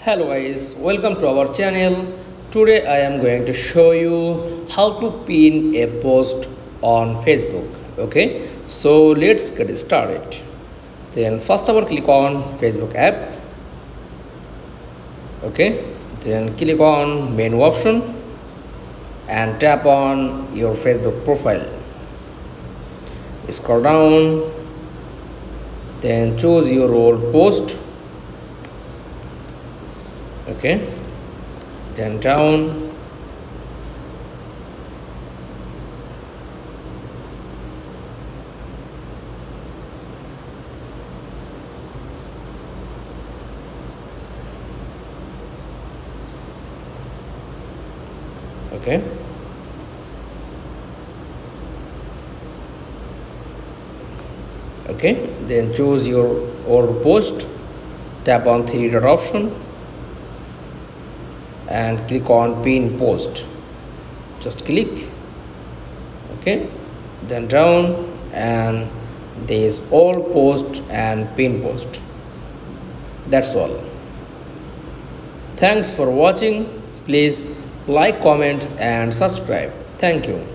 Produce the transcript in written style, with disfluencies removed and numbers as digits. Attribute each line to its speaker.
Speaker 1: Hello guys, welcome to our channel. Today I am going to show you how to pin a post on Facebook. Okay, so let's get started. Then first of all click on Facebook app. Okay, then click on menu option and tap on your Facebook profile. Scroll down, then choose your old post. Okay, then down, okay, okay, then choose your old post, tap on three dot option and click on pin post. Just click, okay, then down, and there is all post and pin post. That's all. Thanks for watching. Please like, comments and subscribe. Thank you.